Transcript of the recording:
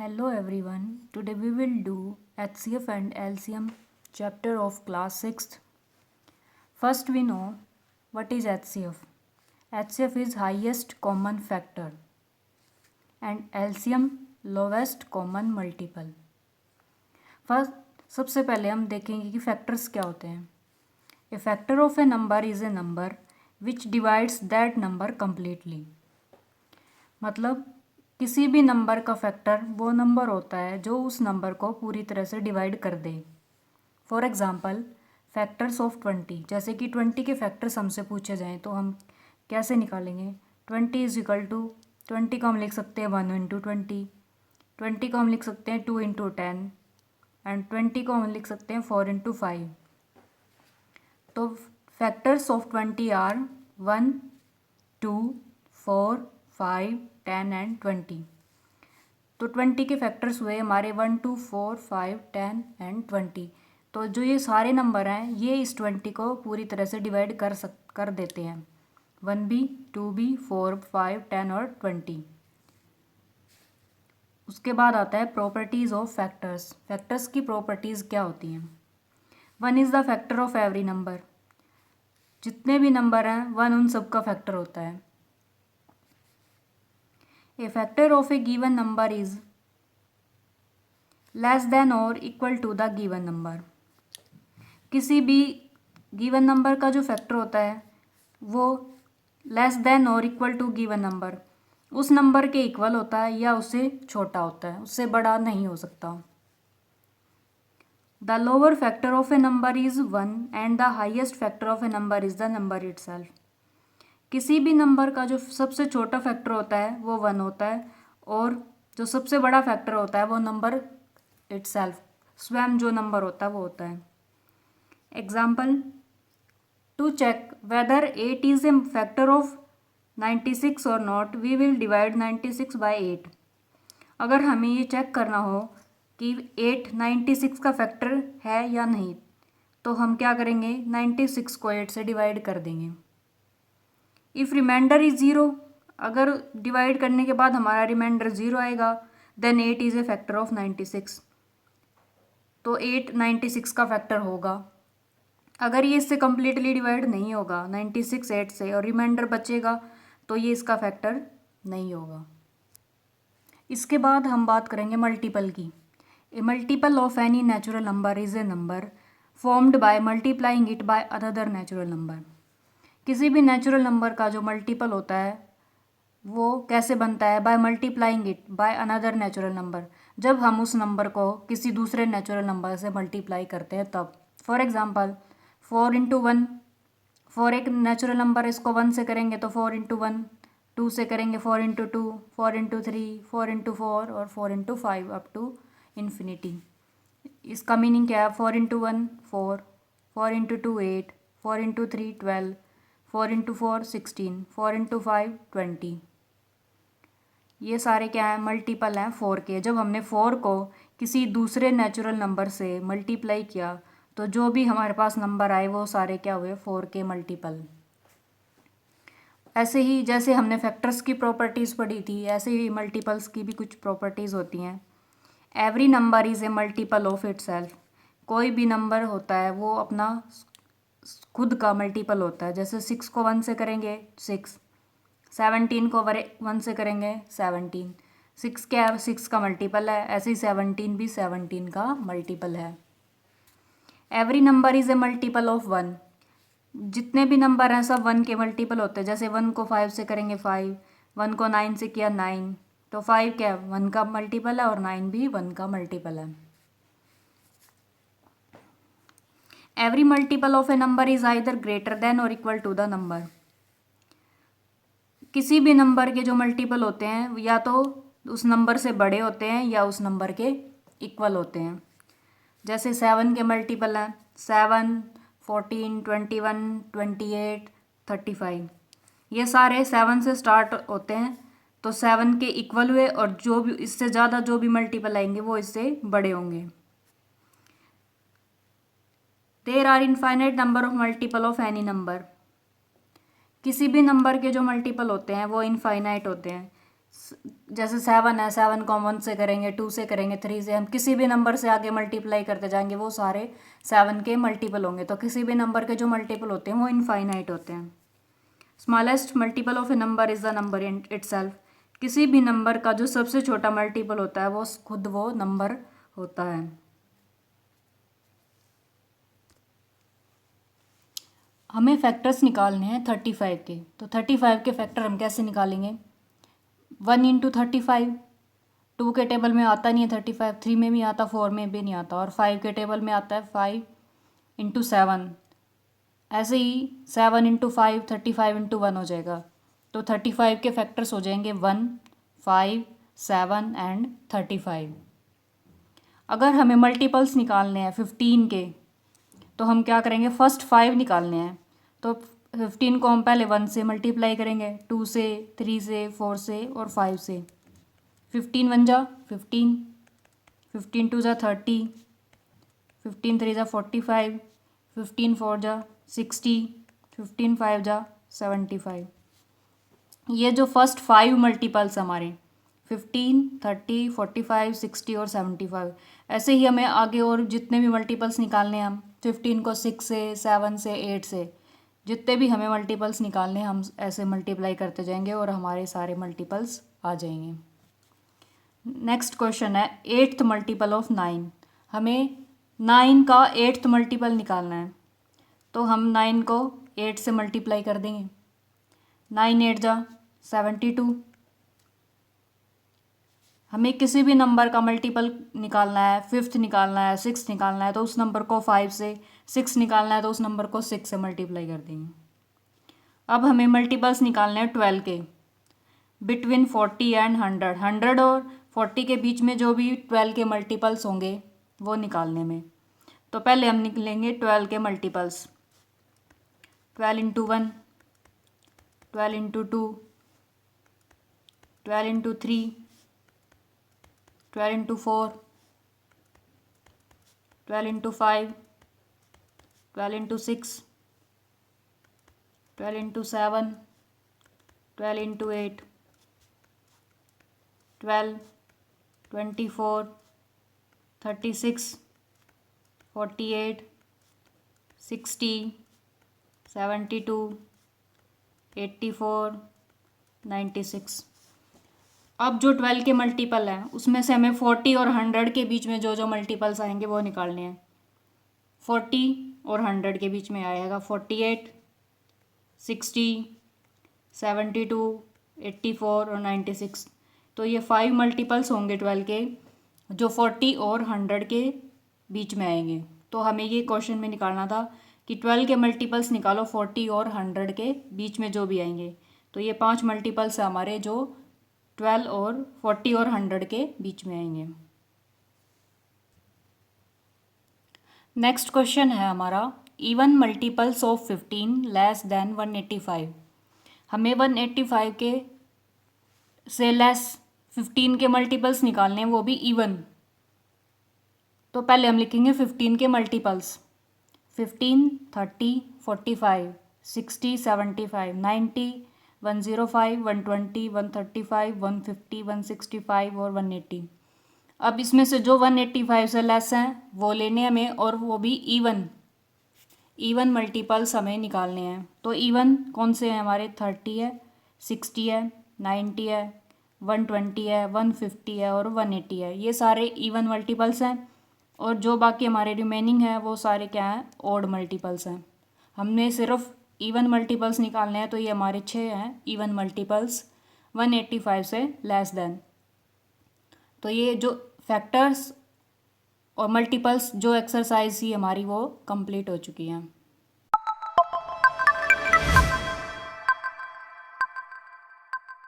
Hello everyone. Today we will do HCF and LCM chapter of class 6th. First we know what is HCF. HCF is highest common factor and LCM lowest common multiple. First सबसे पहले हम देखेंगे कि factors क्या होते हैं. A factor of a number is a number which divides that number completely. मतलब किसी भी नंबर का फैक्टर वो नंबर होता है जो उस नंबर को पूरी तरह से डिवाइड कर दे. फॉर एग्ज़ाम्पल फैक्टर्स ऑफ 20, जैसे कि 20 के फैक्टर्स हमसे पूछे जाएं तो हम कैसे निकालेंगे. 20 इज इक्वल टू 20 को हम लिख सकते हैं 1 इंटू 20 को हम लिख सकते हैं 2 इंटू 10 एंड 20 को हम लिख सकते हैं 4 इंटू 5. तो फैक्टर्स ऑफ 20 आर 1, 2, 4, 5, 10 एंड 20. तो 20 के फैक्टर्स हुए हमारे 1, 2, 4, 5, 10 एंड 20. तो जो ये सारे नंबर हैं ये इस 20 को पूरी तरह से डिवाइड कर देते हैं. 1b, 2b, 4, 5, 10 और 20. उसके बाद आता है प्रॉपर्टीज़ ऑफ फैक्टर्स. फैक्टर्स की प्रॉपर्टीज़ क्या होती हैं. 1 is the factor of every number. जितने भी नंबर हैं 1 उन सब का फैक्टर होता है. A factor of a given number is less than or equal to the given number. किसी भी गिवन नंबर का जो फैक्टर होता है वो लेस देन और इक्वल टू गिवन नंबर उस नंबर के इक्वल होता है या उससे छोटा होता है, उससे बड़ा नहीं हो सकता. The lower factor of A number is 1 and the highest factor of A number is the number itself. किसी भी नंबर का जो सबसे छोटा फैक्टर होता है वो 1 होता है और जो सबसे बड़ा फैक्टर होता है वो नंबर इटसेल्फ स्वयं जो नंबर होता है वो होता है. Example to check whether 8 is a factor of 96 और not we will divide 96 by 8. अगर हमें ये चेक करना हो कि 8 96 का फैक्टर है या नहीं तो हम क्या करेंगे 96 को 8 से डिवाइड कर देंगे. इफ़ रिमाइंडर इज़ 0, अगर डिवाइड करने के बाद हमारा रिमाइंडर 0 आएगा then 8 is a factor of 96. तो 8 96 का फैक्टर होगा. अगर ये इससे कम्प्लीटली डिवाइड नहीं होगा 96 8 से और रिमाइंडर बचेगा तो ये इसका फैक्टर नहीं होगा. इसके बाद हम बात करेंगे मल्टीपल की. A multiple of any natural number is a number formed by multiplying it by another natural number. किसी भी नेचुरल नंबर का जो मल्टीपल होता है वो कैसे बनता है bye multiplying it by another natural number. जब हम उस नंबर को किसी दूसरे नेचुरल नंबर से मल्टीप्लाई करते हैं तब. फॉर एग्जांपल 4 इंटू 1, 4 एक नेचुरल नंबर है, इसको 1 से करेंगे तो 4 इंटू 1, 2 से करेंगे 4 इंटू 2, 4 इंटू 3, 4 इंटू 4 और 4 इंटू 5 अप टू इन्फिनिटी. इसका मीनिंग क्या है 4 into 1 4, 4 into 2 8, 4 into 3 12, 4 into 4 16, 4 into 5 20. ये सारे क्या हैं मल्टीपल हैं 4 के. जब हमने 4 को किसी दूसरे नेचुरल नंबर से मल्टीप्लाई किया तो जो भी हमारे पास नंबर आए वो सारे क्या हुए 4 के मल्टीपल. ऐसे ही जैसे हमने फैक्टर्स की प्रॉपर्टीज़ पढ़ी थी ऐसे ही मल्टीपल्स की भी कुछ प्रॉपर्टीज़ होती हैं. Every number is A multiple of itself. कोई भी नंबर होता है वो अपना खुद का मल्टीपल होता है. जैसे 6 को 1 से करेंगे 6, 17 को 1 से करेंगे 17. 6 क्या है 6 का मल्टीपल है, ऐसे ही 17 भी 17 का मल्टीपल है. Every number is A multiple of 1. जितने भी नंबर हैं सब 1 के मल्टीपल होते हैं. जैसे 1 को 5 से करेंगे 5, 1 को 9 से किया 9, तो 5 क्या है 1 का मल्टीपल है और 9 भी 1 का मल्टीपल है. Every multiple of A number is either greater than और इक्वल टू द नंबर. किसी भी नंबर के जो मल्टीपल होते हैं या तो उस नंबर से बड़े होते हैं या उस नंबर के इक्वल होते हैं. जैसे 7 के मल्टीपल हैं 7, 14, 21, 28, 35. ये सारे 7 से स्टार्ट होते हैं तो 7 के इक्वल हुए और जो भी इससे ज़्यादा जो भी मल्टीपल आएंगे वो इससे बड़े होंगे. There are infinite number of multiple of any number. किसी भी नंबर के जो मल्टीपल होते हैं वो इनफाइनाइट होते हैं. जैसे 7 है, 7 को हम 1 से करेंगे, 2 से करेंगे, 3 से, हम किसी भी नंबर से आगे मल्टीप्लाई करते जाएंगे वो सारे 7 के मल्टीपल होंगे। तो किसी भी नंबर के जो मल्टीपल होते हैं वो इनफाइनाइट होते हैं। Smallest multiple of A number is the number in itself. किसी भी नंबर का जो सबसे छोटा मल्टीपल होता है वो खुद वो नंबर होता है। हमें फैक्टर्स निकालने हैं 35 के। तो 35 के फैक्टर हम कैसे निकालेंगे? 1 इंटू 35, 2 के टेबल में आता नहीं है 35, 3 में भी आता, 4 में भी नहीं आता, और 5 के टेबल में आता है 5 इंटू 7। ऐसे ही 7 इंटू 5 35 इंटू 1 हो जाएगा। तो 35 के फैक्टर्स हो जाएंगे 1, 5, 7 एंड 35। अगर हमें मल्टीपल्स निकालने हैं 15 के तो हम क्या करेंगे? फर्स्ट 5 निकालने हैं। तो 15 को हम पहले 1 से मल्टीप्लाई करेंगे, 2 से, 3 से, 4 से और 5 से। 15 1 जा 15, 15 2 जा 30, 15 3 जा 45, 15 4 जा 60, 15 5 जा 75। ये जो फर्स्ट 5 मल्टीपल्स हमारे 15, 30, 45, 60 और 75। ऐसे ही हमें आगे और जितने भी मल्टीपल्स निकालने हैं, हम 15 को 6 से, 7 से, 8 से, जितने भी हमें मल्टीपल्स निकालने हैं हम ऐसे मल्टीप्लाई करते जाएंगे और हमारे सारे मल्टीपल्स आ जाएंगे। नेक्स्ट क्वेश्चन है 8th मल्टीपल ऑफ 9। हमें 9 का 8th मल्टीपल निकालना है। तो हम 9 को 8 से मल्टीप्लाई कर देंगे। 9 8 जा 72। हमें किसी भी नंबर का मल्टीपल निकालना है, 5th निकालना है, 6th निकालना है, तो उस नंबर को 5 से, 6 निकालना है तो उस नंबर को 6 से मल्टीप्लाई कर देंगे। अब हमें मल्टीपल्स निकालने हैं 12 के, बिटवीन 40 एंड 100। 100 और 40 के बीच में जो भी 12 के मल्टीपल्स होंगे वो निकालने में। तो पहले हम निकलेंगे 12 के multiples. 12 into 1, 12 into 2, 12 into 3, 12 into 4, 12 into 5, 12 into 6, 12 into 7, 12 into 8, 12, 24, 36, 48, 60, 72, 84, 96। अब जो 12 के मल्टीपल हैं उसमें से हमें 40 और 100 के बीच में जो जो मल्टीपल्स आएंगे वो निकालने हैं। 40 और 100 के बीच में आएगा 48, 60, 72, 84 और 96। तो ये 5 मल्टीपल्स होंगे 12 के जो 40 और 100 के बीच में आएंगे। तो हमें ये क्वेश्चन में निकालना था कि 12 के मल्टीपल्स निकालो 40 और 100 के बीच में जो भी आएंगे। तो ये 5 मल्टीपल्स हैं हमारे जो 12 और 40 और 100 के बीच में आएंगे। नेक्स्ट क्वेश्चन है हमारा even multiples of 15 less than 185। हमें 185 के से लेस 15 के मल्टीपल्स निकालने हैं, वो भी इवन। तो पहले हम लिखेंगे 15 के मल्टीपल्स। 15, 30, 45, 60, 75, 90, 105, 120, 135, 150, 165 और 180। अब इसमें से जो 185 से लेस हैं वो लेने हमें, और वो भी इवन मल्टीपल्स हमें निकालने हैं। तो इवन कौन से हैं हमारे? 30 है, 60 है, 90 है, 120 है, 150 है और 180 है। ये सारे इवन मल्टीपल्स हैं, और जो बाकी हमारे रिमेनिंग है वो सारे क्या हैं? ऑड मल्टीपल्स हैं। हमने सिर्फ इवन मल्टीपल्स निकालने हैं, तो ये हमारे 6 हैं इवन मल्टीपल्स 185 से लेस देन। तो ये जो फैक्टर्स और मल्टीपल्स जो एक्सरसाइज ही हमारी वो कंप्लीट हो चुकी हैं।